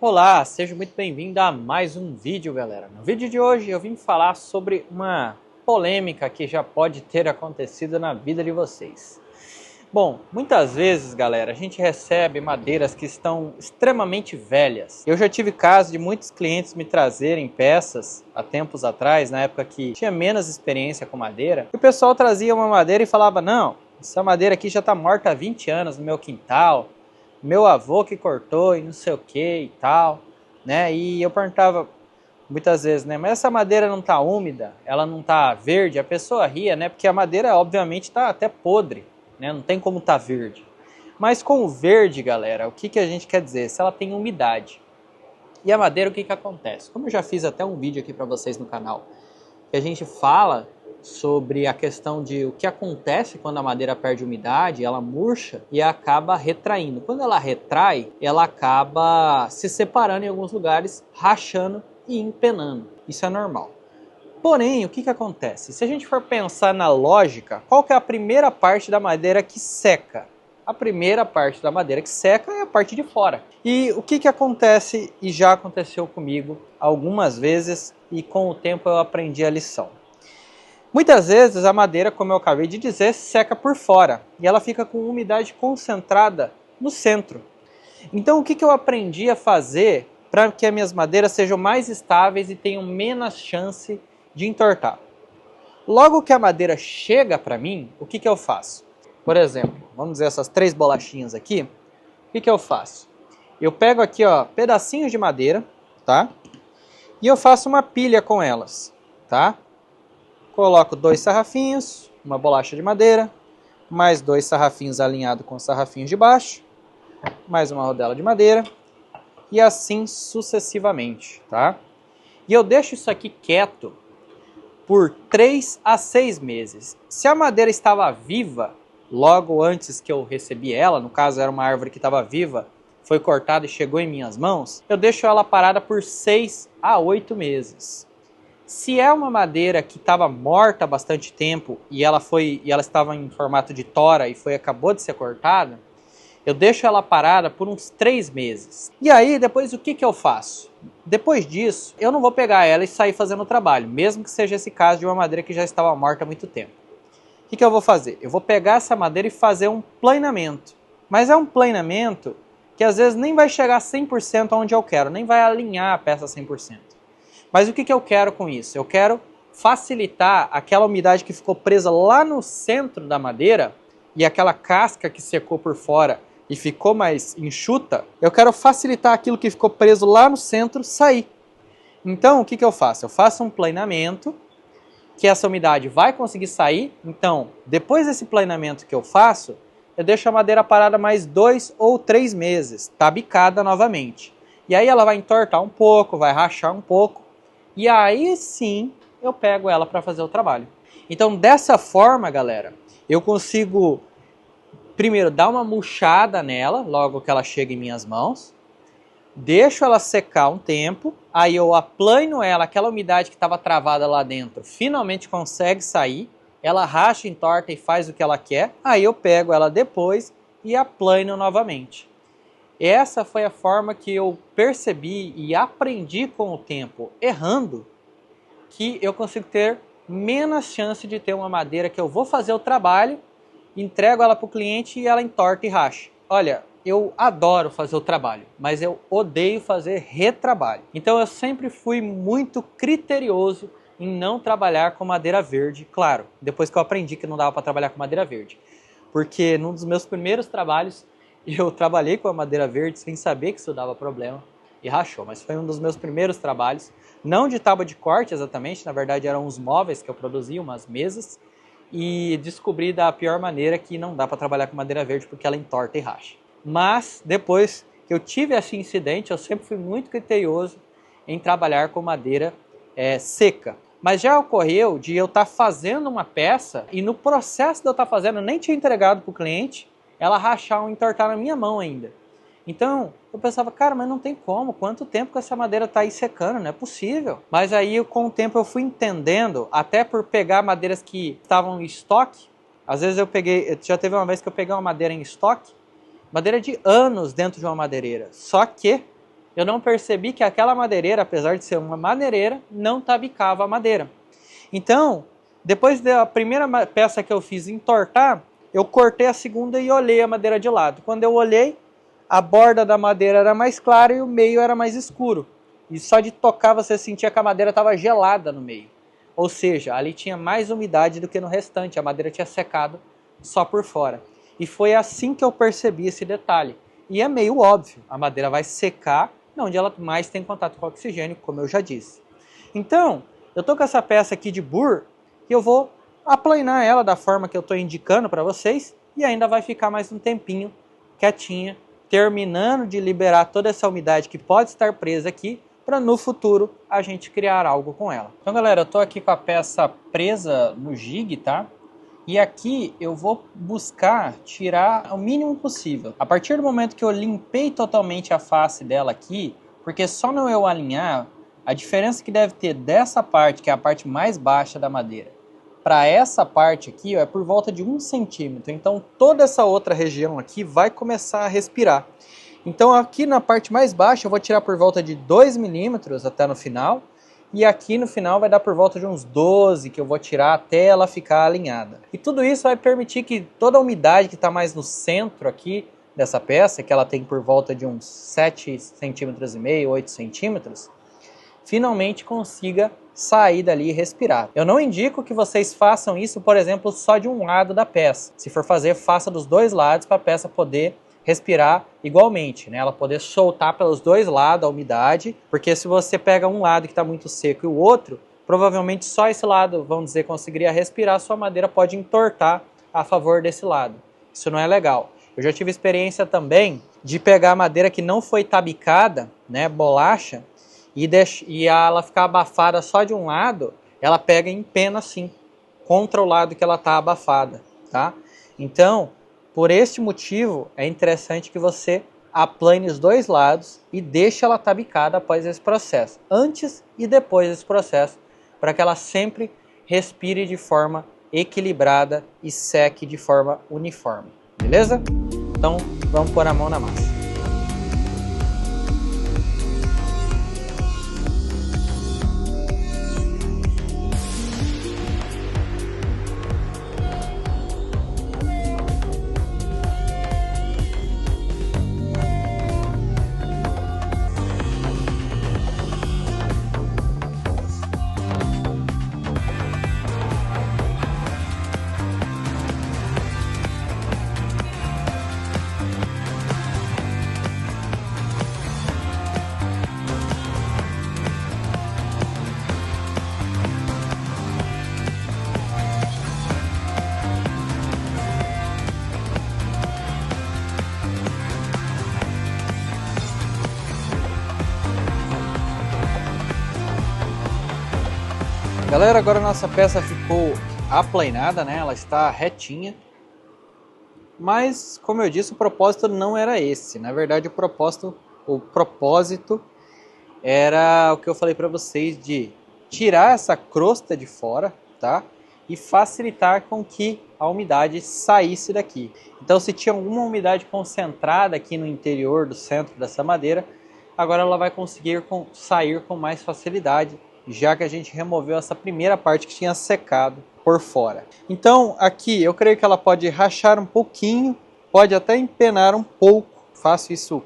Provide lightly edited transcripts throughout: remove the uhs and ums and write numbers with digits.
Olá, seja muito bem-vindo a mais um vídeo, galera. No vídeo de hoje eu vim falar sobre uma polêmica que já pode ter acontecido na vida de vocês. Bom, muitas vezes, galera, a gente recebe madeiras que estão extremamente velhas. Eu já tive caso de muitos clientes me trazerem peças há tempos atrás, na época que tinha menos experiência com madeira, e o pessoal trazia uma madeira e falava: não, essa madeira aqui já está morta há 20 anos no meu quintal, meu avô que cortou e não sei o que e tal, né? E eu perguntava muitas vezes, né? Mas essa madeira não tá úmida, ela não tá verde? A pessoa ria, né? Porque a madeira obviamente tá até podre, né? Não tem como tá verde. Mas com o verde, galera, o que a gente quer dizer? Se ela tem umidade. E a madeira, o que acontece? Como eu já fiz até um vídeo aqui para vocês no canal, que a gente fala sobre a questão de o que acontece quando a madeira perde umidade, ela murcha e acaba retraindo. Quando ela retrai, ela acaba se separando em alguns lugares, rachando e empenando. Isso é normal. Porém, o que acontece? Se a gente for pensar na lógica, qual que é a primeira parte da madeira que seca? A primeira parte da madeira que seca é a parte de fora. E o que acontece, e já aconteceu comigo algumas vezes, e com o tempo eu aprendi a lição. Muitas vezes a madeira, como eu acabei de dizer, seca por fora e ela fica com umidade concentrada no centro. Então o que eu aprendi a fazer para que as minhas madeiras sejam mais estáveis e tenham menos chance de entortar? Logo que a madeira chega para mim, o que eu faço? Por exemplo, vamos dizer essas 3 bolachinhas aqui, o que eu faço? Eu pego aqui, ó, pedacinhos de madeira, tá? E eu faço uma pilha com elas, tá? Coloco 2 sarrafinhos, uma bolacha de madeira, mais 2 sarrafinhos alinhados com os sarrafinhos de baixo, mais uma rodela de madeira, e assim sucessivamente, tá? E eu deixo isso aqui quieto por 3 a 6 meses. Se a madeira estava viva, logo antes que eu recebi ela, no caso era uma árvore que estava viva, foi cortada e chegou em minhas mãos, eu deixo ela parada por 6 a 8 meses. Se é uma madeira que estava morta há bastante tempo e ela estava em formato de tora e acabou de ser cortada, eu deixo ela parada por uns 3 meses. E aí, depois o que eu faço? Depois disso, eu não vou pegar ela e sair fazendo o trabalho, mesmo que seja esse caso de uma madeira que já estava morta há muito tempo. O que eu vou fazer? Eu vou pegar essa madeira e fazer um planeamento. Mas é um planeamento que às vezes nem vai chegar 100% onde eu quero, nem vai alinhar a peça 100%. Mas o que eu quero com isso? Eu quero facilitar aquela umidade que ficou presa lá no centro da madeira e aquela casca que secou por fora e ficou mais enxuta, eu quero facilitar aquilo que ficou preso lá no centro sair. Então, o que eu faço? Eu faço um planeamento que essa umidade vai conseguir sair. Então, depois desse planeamento que eu faço, eu deixo a madeira parada mais 2 ou 3 meses, tabicada novamente. E aí ela vai entortar um pouco, vai rachar um pouco. E aí sim eu pego ela para fazer o trabalho. Então dessa forma, galera, eu consigo primeiro dar uma murchada nela, logo que ela chega em minhas mãos. Deixo ela secar um tempo, aí eu aplano ela, aquela umidade que estava travada lá dentro, finalmente consegue sair. Ela racha, entorta e faz o que ela quer. Aí eu pego ela depois e aplano novamente. Essa foi a forma que eu percebi e aprendi com o tempo, errando, que eu consigo ter menos chance de ter uma madeira que eu vou fazer o trabalho, entrego ela para o cliente e ela entorta e racha. Olha, eu adoro fazer o trabalho, mas eu odeio fazer retrabalho. Então eu sempre fui muito criterioso em não trabalhar com madeira verde, claro, depois que eu aprendi que não dava para trabalhar com madeira verde. Porque num dos meus primeiros trabalhos, eu trabalhei com a madeira verde sem saber que isso dava problema e rachou, mas foi um dos meus primeiros trabalhos, não de tábua de corte exatamente, na verdade eram uns móveis que eu produzia, umas mesas, e descobri da pior maneira que não dá para trabalhar com madeira verde porque ela entorta e racha. Mas depois que eu tive esse incidente, eu sempre fui muito criterioso em trabalhar com madeira seca. Mas já ocorreu de eu estar fazendo uma peça e no processo de eu estar fazendo, eu nem tinha entregado para o cliente, ela rachar ou entortar na minha mão ainda. Então, eu pensava, cara, mas não tem como, quanto tempo que essa madeira está aí secando, não é possível. Mas aí, com o tempo, eu fui entendendo, até por pegar madeiras que estavam em estoque. Às vezes já teve uma vez que eu peguei uma madeira em estoque, madeira de anos dentro de uma madeireira. Só que eu não percebi que aquela madeireira, apesar de ser uma madeireira, não tabicava a madeira. Então, depois da primeira peça que eu fiz entortar, eu cortei a segunda e olhei a madeira de lado. Quando eu olhei, a borda da madeira era mais clara e o meio era mais escuro. E só de tocar você sentia que a madeira estava gelada no meio. Ou seja, ali tinha mais umidade do que no restante, a madeira tinha secado só por fora. E foi assim que eu percebi esse detalhe. E é meio óbvio, a madeira vai secar onde ela mais tem contato com o oxigênio, como eu já disse. Então, eu estou com essa peça aqui de burr e eu vou aplanar ela da forma que eu estou indicando para vocês e ainda vai ficar mais um tempinho quietinha, terminando de liberar toda essa umidade que pode estar presa aqui, para no futuro a gente criar algo com ela. Então galera, eu estou aqui com a peça presa no jig, tá? E aqui eu vou buscar tirar o mínimo possível. A partir do momento que eu limpei totalmente a face dela aqui, porque só no eu alinhar, a diferença que deve ter dessa parte, que é a parte mais baixa da madeira, para essa parte aqui, ó, é por volta de 1 centímetro. Então toda essa outra região aqui vai começar a respirar. Então aqui na parte mais baixa eu vou tirar por volta de 2 milímetros até no final. E aqui no final vai dar por volta de uns 12 que eu vou tirar até ela ficar alinhada. E tudo isso vai permitir que toda a umidade que está mais no centro aqui dessa peça, que ela tem por volta de uns 7 centímetros e meio, 8 centímetros, finalmente consiga sair dali e respirar. Eu não indico que vocês façam isso, por exemplo, só de um lado da peça. Se for fazer, faça dos dois lados para a peça poder respirar igualmente, né? Ela poder soltar pelos dois lados a umidade, porque se você pega um lado que está muito seco e o outro, provavelmente só esse lado, vamos dizer, conseguiria respirar, sua madeira pode entortar a favor desse lado. Isso não é legal. Eu já tive experiência também de pegar madeira que não foi tabicada, né, bolacha, e ela ficar abafada só de um lado, ela pega em pena assim, contra o lado que ela está abafada, tá? Então, por este motivo, é interessante que você aplane os dois lados e deixe ela tabicada após esse processo, antes e depois desse processo, para que ela sempre respire de forma equilibrada e seque de forma uniforme, beleza? Então, vamos pôr a mão na massa. Galera, agora a nossa peça ficou aplanada, né? Ela está retinha. Mas, como eu disse, o propósito não era esse. Na verdade, o propósito era o que eu falei para vocês de tirar essa crosta de fora, tá? E facilitar com que a umidade saísse daqui. Então, se tinha alguma umidade concentrada aqui no interior do centro dessa madeira, agora ela vai conseguir sair com mais facilidade, já que a gente removeu essa primeira parte que tinha secado por fora. Então aqui eu creio que ela pode rachar um pouquinho, pode até empenar um pouco. Faço isso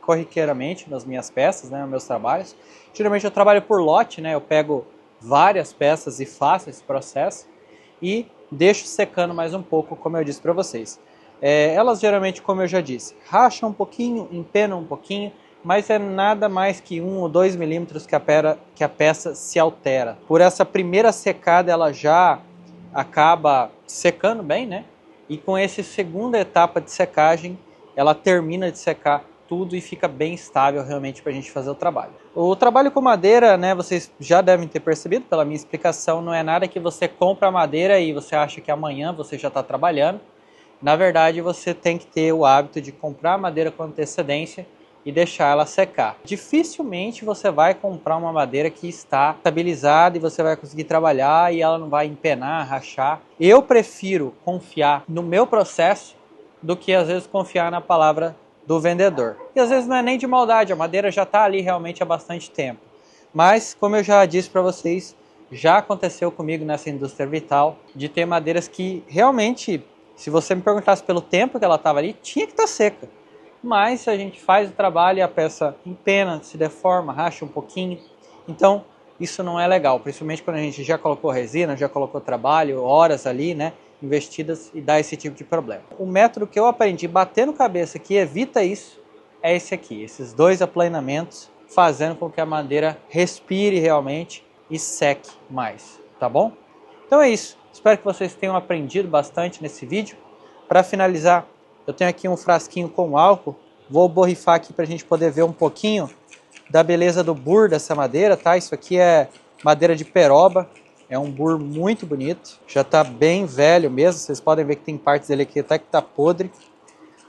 corriqueiramente nas minhas peças, né, nos meus trabalhos. Geralmente eu trabalho por lote, né, eu pego várias peças e faço esse processo e deixo secando mais um pouco, como eu disse para vocês. Elas geralmente, como eu já disse, racham um pouquinho, empenam um pouquinho, mas é nada mais que 1 ou 2 milímetros que a peça se altera. Por essa primeira secada ela já acaba secando bem, né? E com essa segunda etapa de secagem, ela termina de secar tudo e fica bem estável realmente para a gente fazer o trabalho. O trabalho com madeira, né, vocês já devem ter percebido pela minha explicação, não é nada que você compra madeira e você acha que amanhã você já está trabalhando. Na verdade, você tem que ter o hábito de comprar madeira com antecedência e deixar ela secar. Dificilmente você vai comprar uma madeira que está estabilizada e você vai conseguir trabalhar e ela não vai empenar, rachar. Eu prefiro confiar no meu processo do que às vezes confiar na palavra do vendedor. E às vezes não é nem de maldade, a madeira já está ali realmente há bastante tempo. Mas, como eu já disse para vocês, já aconteceu comigo nessa indústria vital de ter madeiras que realmente, se você me perguntasse pelo tempo que ela estava ali, tinha que estar seca. Mas a gente faz o trabalho e a peça empena, se deforma, racha um pouquinho. Então, isso não é legal, principalmente quando a gente já colocou resina, já colocou trabalho, horas ali, né, investidas, e dá esse tipo de problema. O método que eu aprendi batendo cabeça que evita isso é esse aqui, esses 2 aplanamentos, fazendo com que a madeira respire realmente e seque mais, tá bom? Então é isso, espero que vocês tenham aprendido bastante nesse vídeo. Para finalizar, eu tenho aqui um frasquinho com álcool, vou borrifar aqui para a gente poder ver um pouquinho da beleza do bur dessa madeira, tá? Isso aqui é madeira de peroba, é um bur muito bonito, já está bem velho mesmo, vocês podem ver que tem partes dele aqui até que tá podre,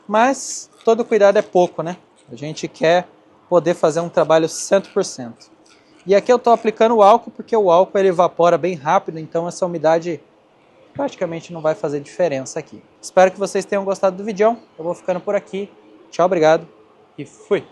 mas todo cuidado é pouco, né? A gente quer poder fazer um trabalho 100%. E aqui eu estou aplicando o álcool, porque o álcool ele evapora bem rápido, então essa umidade praticamente não vai fazer diferença aqui. Espero que vocês tenham gostado do vídeo, eu vou ficando por aqui, tchau, obrigado e fui!